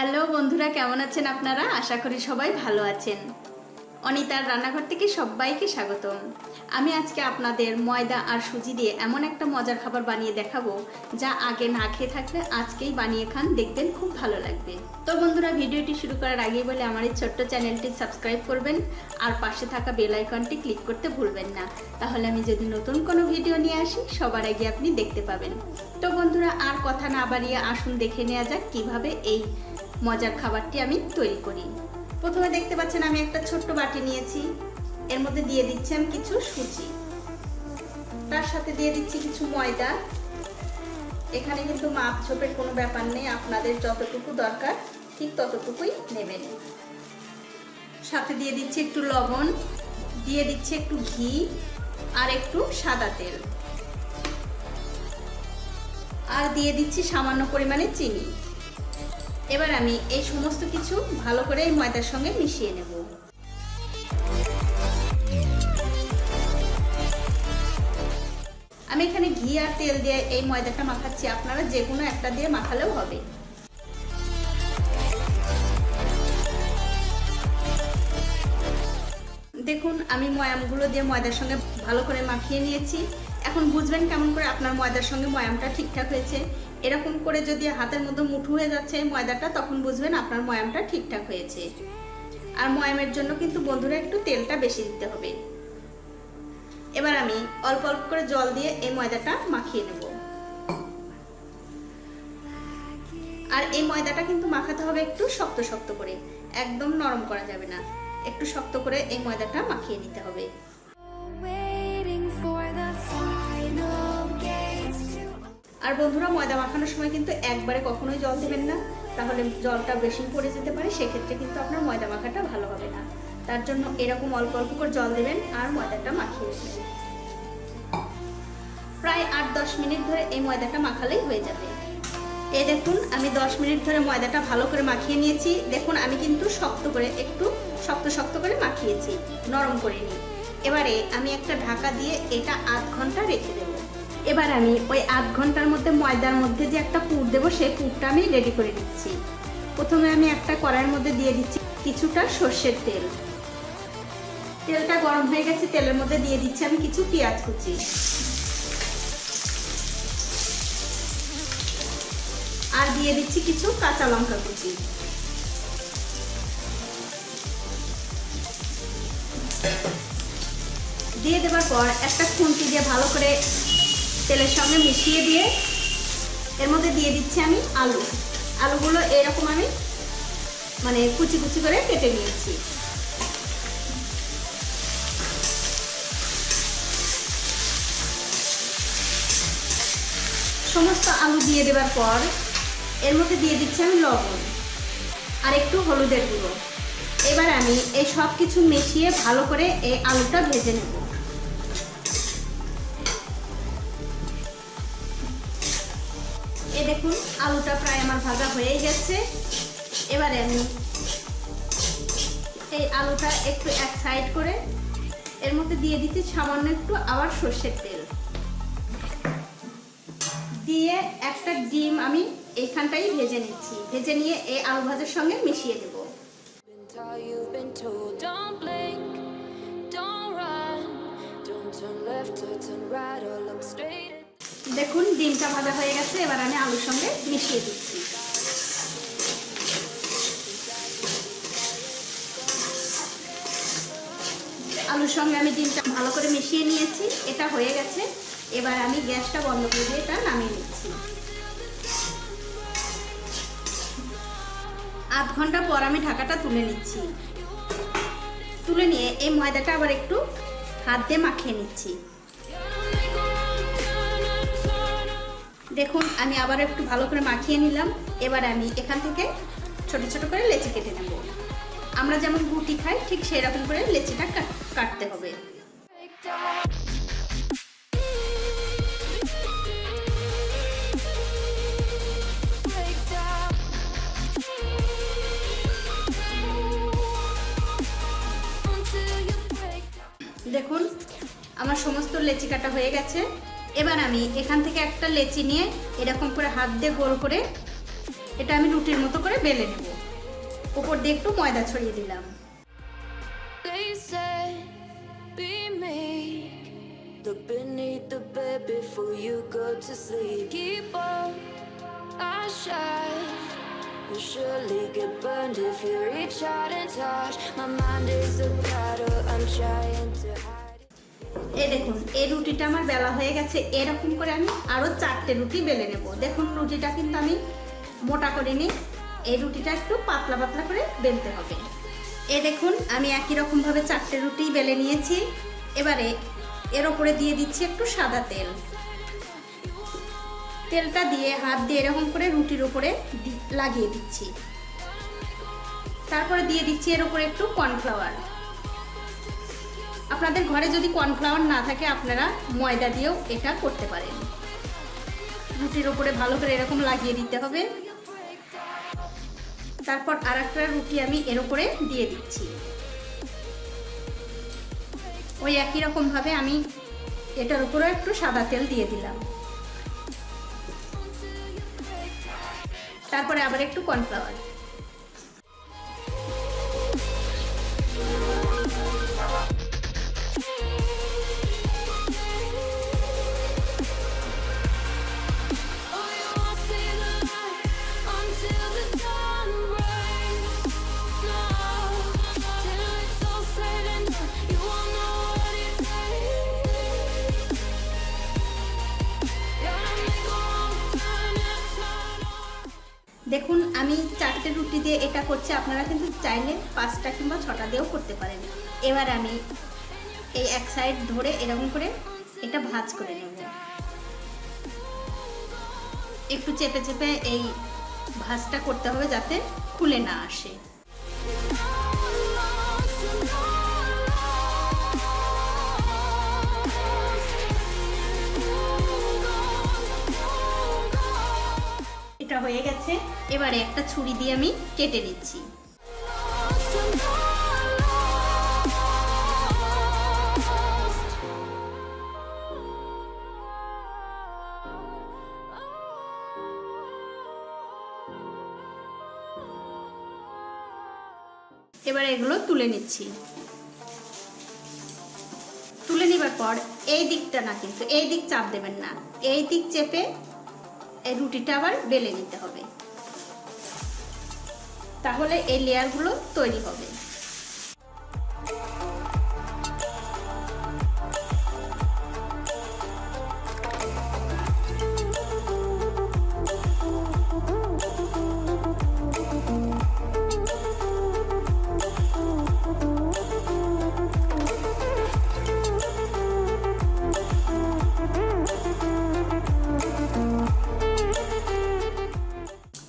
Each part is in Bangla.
হ্যালো বন্ধুরা, কেমন আছেন আপনারা? আশা করি সবাই ভালো আছেন। অনিতার রান্নাঘর থেকে সবাইকে স্বাগতম। আমি আজকে আপনাদের ময়দা আর সুজি দিয়ে এমন একটা মজার খাবার বানিয়ে দেখাবো, যা আগে না খেয়ে থাকলে আজকেই বানিয়ে খান, দেখবেন খুব ভালো লাগবে। তো বন্ধুরা, ভিডিওটি শুরু করার আগেই বলে আমার এই ছোট্ট চ্যানেলটি সাবস্ক্রাইব করবেন আর পাশে থাকা বেল আইকনটি ক্লিক করতে ভুলবেন না, তাহলে আমি যদি নতুন কোনো ভিডিও নিয়ে আসি সবার আগে আপনি দেখতে পাবেন। তো বন্ধুরা, আর কথা না বাড়িয়ে আসুন দেখে নেওয়া যাক কিভাবে এই মজার খাবারটি আমি তৈরি করি। প্রথমে দেখতে পাচ্ছেন আমি একটা ছোট্ট বাটি নিয়েছি, এর মধ্যে দিয়ে দিচ্ছি আমি কিছু সুজি, তার সাথে দিয়ে দিচ্ছি কিছু ময়দা। এখানে কিন্তু মাপ ঝোপের কোনো ব্যাপার নেই, আপনাদের যতটুকু দরকার ঠিক ততটুকুই নেবেন। সাথে দিয়ে দিচ্ছি একটু লবণ, দিয়ে দিচ্ছি একটু ঘি আর একটু সাদা তেল, আর দিয়ে দিচ্ছি সামান্য পরিমাণে চিনি। এবার আমি এই সমস্ত কিছু ভালো করে এই ময়দার সঙ্গে মিশিয়ে নেব। আমি এখানে ঘি আর তেল দিয়ে এই ময়দাটা মাখাচ্ছি, আপনারা যে কোনো একটা দিয়ে মাখালেও হবে। দেখুন, আমি ময়ামগুলো দিয়ে ময়দার সঙ্গে ভালো করে মাখিয়ে নিয়েছি। এখন বুঝবেন কেমন করে আপনার ময়দার সঙ্গে ময়ামটা ঠিকঠাক হয়েছে। এরকম করে যদি হাতের মধ্যে মুঠো হয়ে যাচ্ছে ময়দাটা, তখন বুঝবেন আপনার ময়ামটা ঠিকঠাক হয়েছে। আর ময়ামের জন্য কিন্তু বন্ধুরা একটু তেলটা বেশি দিতে হবে। এবার আমি অল্প অল্প করে জল দিয়ে এই ময়দাটা মাখিয়ে নেব। আর এই ময়দাটা কিন্তু মাখাতে হবে একটু শক্ত শক্ত করে, একদম নরম করা যাবে না, একটু শক্ত করে এই ময়দাটা মাখিয়ে নিতে হবে। আর বন্ধুরা, ময়দা মাখানোর সময় কিন্তু একবারে কখনোই জল দেবেন না, তাহলে জলটা বেশি পড়ে যেতে পারে, সেক্ষেত্রে কিন্তু আপনার ময়দা মাখাটা ভালো হবে না। তার জন্য এরকম অল্প অল্প করে জল দেবেন আর ময়দাটা মাখিয়ে নেবেন। প্রায় 8-10 মিনিট ধরে এই ময়দাটা মাখালেই হয়ে যাবে। এই দেখুন, আমি 10 মিনিট ধরে ময়দাটা ভালো করে মাখিয়ে নিয়েছি। দেখুন, আমি কিন্তু শক্ত করে, একটু শক্ত শক্ত করে মাখিয়েছি, নরম করে নিই। এবারে আমি একটা ঢাকা দিয়ে এটা 8 ঘন্টা রেখে দেবো। এবার আমি ওই 8 ঘন্টার মধ্যে ময়দার মধ্যে যে একটা পুর দেবো, সেই পুরটা আমি রেডি করে দিচ্ছি। প্রথমে আমি একটা কড়াইয়ের মধ্যে দিয়ে দিচ্ছি কিছুটা সর্ষের তেল। তেলটা গরম হয়ে গেছে, তেলের মধ্যে দিয়ে দিচ্ছি আমি কিছু পেঁয়াজ কুচি, আর দিয়ে দিচ্ছি কিছু কাঁচা লঙ্কা কুচি। দিয়ে দেওয়ার পর একটা খুন্তি দিয়ে ভালো করে তেলের সঙ্গে মিশিয়ে দিয়ে এর মধ্যে দিয়ে দিচ্ছি আমি আলুগুলো এরকম আমি কুচি কুচি করে কেটে নিয়েছি। সমস্ত আলু দিয়ে দেওয়ার পর এর মধ্যে দিয়ে দিচ্ছি আমি লবণ আর একটু হলুদের গুঁড়ো। এবার আমি এই সব কিছু মিশিয়ে ভালো করে এই আলুটা ভেজে নেব। এই দেখুন, আলুটা প্রায় আমার ভাজা হয়ে গেছে। এবারে আমি এই আলুটা একটু এক সাইড করে এর মধ্যে দিয়ে দিচ্ছি সামান্য একটু আবার সর্ষের তেল দিয়ে একটা ডিম আমি এইখানটাই ভেজে নিচ্ছি। ভেজে নিয়ে এই আলু ভাজার সঙ্গে মিশিয়ে দেব। দেখুন, ডিমটা ভাজা হয়ে গেছে, এবার আমি আলুর সঙ্গে মিশিয়ে দিচ্ছি। আলুর সঙ্গে আমি ডিমটা ভালো করে মিশিয়ে নিয়েছি, এটা হয়ে গেছে। এবার আমি গ্যাসটা বন্ধ করে দিয়ে এটা নামিয়ে নিচ্ছি। 8 ঘন্টা পর আমি ঢাকাটা তুলে নিচ্ছি। তুলে নিয়ে এই ময়দাটা আবার একটু হাত দিয়ে মাখিয়ে নিচ্ছি। দেখুন, আমি আবার একটু ভালো করে মাখিয়ে নিলাম। এবার আমি এখান থেকে ছোট ছোট করে লেচি কেটে নেব। আমরা যেমন রুটি খাই ঠিক সেই রকম করে লেচিটা কাটতে হবে। দেখুন, আমার সমস্ত লেচি কাটা হয়ে গেছে। এবার আমি এখান থেকে একটা লেচি নিয়ে এরকম করে হাত দিয়ে গোল করে এটা আমি রুটির মতো করে বেলে নেব। উপর দিয়ে একটু ময়দা ছড়িয়ে দিলাম। Look beneath the bed before you go to sleep. Keep on, I shine. You'll surely get burned if you reach out and touch. My mind is a battle, I'm trying to hide it. এই দেখুন, এই রুটিটা আমার বেলা হয়ে গেছে। এরকম করে আমি আরো 4টে রুটি বেলে নেব। দেখুন রুটিটা কিন্তু আমি মোটা করে নিই, এই রুটিটা একটু পাতলা পাতলা করে বেলতে হবে। এই দেখুন আমি একই রকম ভাবে 4টে রুটি বেলে নিয়েছি। এবারে এর উপরে দিয়ে দিচ্ছি একটু সাদা তেল। তেলটা দিয়ে হাত দিয়ে এরকম করে রুটির উপরে লাগিয়ে দিচ্ছি। তারপরে দিয়ে দিচ্ছি এর উপরে একটু কর্নফ্লাওয়ার। আপনাদের ঘরে যদি কর্নফ্লাওয়ার না থাকে আপনারা ময়দা দিয়েও এটা করতে পারেন। রুটির উপরে ভালো করে এরকম লাগিয়ে দিতে হবে। তারপর আরেকটা রুটি আমি এর উপরে দিয়ে দিচ্ছি। ওই একই রকম ভাবে আমি এটার উপরে একটু সাদা তেল দিয়ে দিলাম। তারপরে আবার একটু কর্নফ্লাওয়ার। দেখুন আমি 4টে রুটি দিয়ে এটা করছি, আপনারা কিন্তু চাইলে 5টা কিংবা 6টা দিয়েও করতে পারেন। এবার আমি এই এক সাইড ধরে এরকম করে এটা ভাঁজ করে নেব। একটু চেপে চেপে এই ভাঁজটা করতে হবে যাতে খুলে না আসে। এটা হয়ে গেছে। এবারে একটা ছুরি দিয়ে আমি কেটে নিচ্ছি। এবারে এগুলো তুলে নিচ্ছি। তুলে নেবার পর এই দিকটা না, কিন্তু এই দিক চাপ দেবেন না, এই দিক চেপে এই রুটিটা আবার বেলে নিতে হবে, তাহলে এই লেয়ারগুলো তৈরি হবে।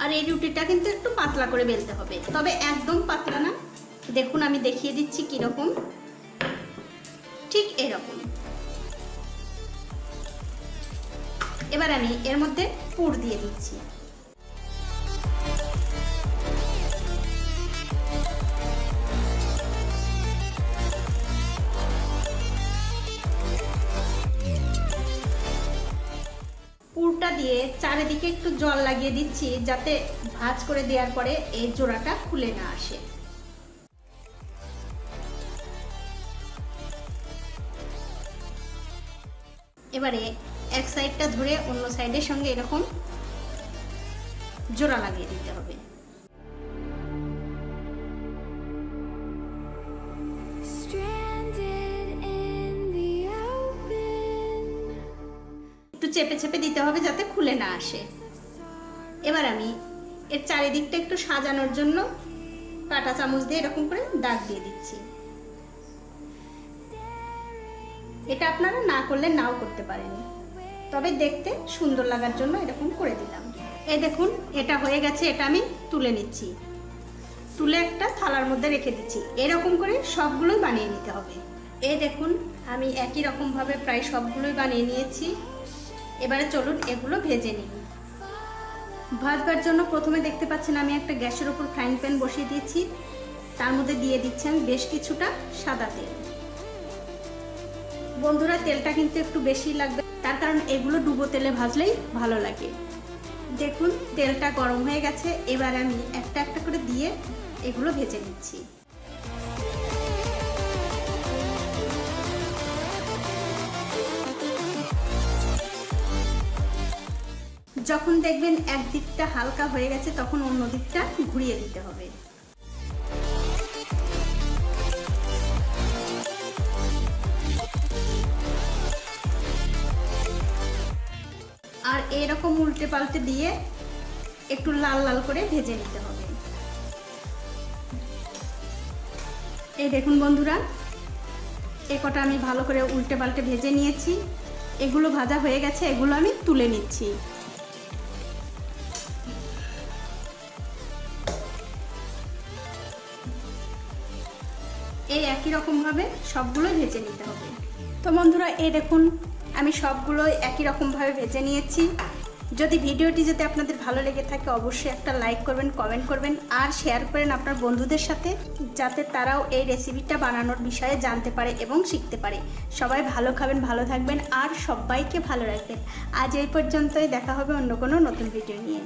আর এই রুটিটা কিন্তু একটু পাতলা করে বেলতে হবে, তবে একদম পাতলা না। দেখুন আমি দেখিয়ে দিচ্ছি কিরকম, ঠিক এরকম। এবার আমি এর মধ্যে পুর দিয়ে দিচ্ছি। পুরটা দিয়ে চারিদিকে একটু জল লাগিয়ে দিচ্ছি যাতে ভাঁজ করে দেওয়ার পরে এই জোড়াটা খুলে না আসে। এবারে এক সাইডটা ধরে অন্য সাইডের সঙ্গে এরকম জোড়া লাগিয়ে দিতে হবে। একটু চেপে চেপে দিতে হবে যাতে খুলে না আসে। এবার আমি এর চারিদিকটা একটু সাজানোর জন্য কাঁটা চামচ দিয়ে এরকম করে দাগ দিয়ে দিচ্ছি। এটা আপনারা না করলে নাও করতে পারেন, তবে দেখতে সুন্দর লাগার জন্য এরকম করে দিলাম। এই দেখুন এটা হয়ে গেছে। এটা আমি তুলে নিচ্ছি, তুলে একটা থালার মধ্যে রেখে দিচ্ছি। এরকম করে সবগুলোই বানিয়ে নিতে হবে। এই দেখুন আমি একই রকম ভাবে প্রায় সবগুলোই বানিয়ে নিয়েছি। এবারে চলুন এগুলো ভেজে নিই। ভাজবার জন্য প্রথমে দেখতে পাচ্ছেন আমি একটা গ্যাসের উপর ফ্রাইং প্যান বসিয়ে দিয়েছি। তার মধ্যে দিয়ে দিচ্ছি আমি বেশ কিছুটা সাদা তেল। বন্ধুরা তেলটা কিন্তু একটু বেশি লাগবে, তার কারণ এগুলো ডুবো তেলে ভাজলেই ভালো লাগে। দেখুন তেলটা গরম হয়ে গেছে, এবার আমি একটা একটা করে দিয়ে এগুলো ভেজে নিচ্ছি। যখন দেখবেন এক দিকটা হালকা হয়ে গেছে তখন অন্য দিকটা ঘুরিয়ে দিতে হবে। আর এরকম উল্টে পাল্টে দিয়ে একটু লাল লাল করে ভেজে নিতে হবে। এই দেখুন বন্ধুরা, এই কটা আমি ভালো করে উল্টে পাল্টে ভেজে নিয়েছি। এগুলো ভাজা হয়ে গেছে, এগুলো আমি তুলে নিচ্ছি। এই একই রকম ভাবে সবগুলো ভেজে নিতে হবে। তো বন্ধুরা, এই দেখুন আমি সবগুলো একই রকম ভাবে ভেজে নিয়েছি। যদি ভিডিওটি যদি আপনাদের ভালো লেগে থাকে অবশ্যই একটা লাইক করবেন, কমেন্ট করবেন আর শেয়ার করেন আপনার বন্ধুদের সাথে, যাতে তারাও এই রেসিপিটা বানানোর বিষয়ে জানতে পারে এবং শিখতে পারে। সবাই ভালো খাবেন, ভালো থাকবেন আর সবাইকে ভালো রাখবেন। আজ এই পর্যন্তই, দেখা হবে অন্য কোনো নতুন ভিডিও নিয়ে।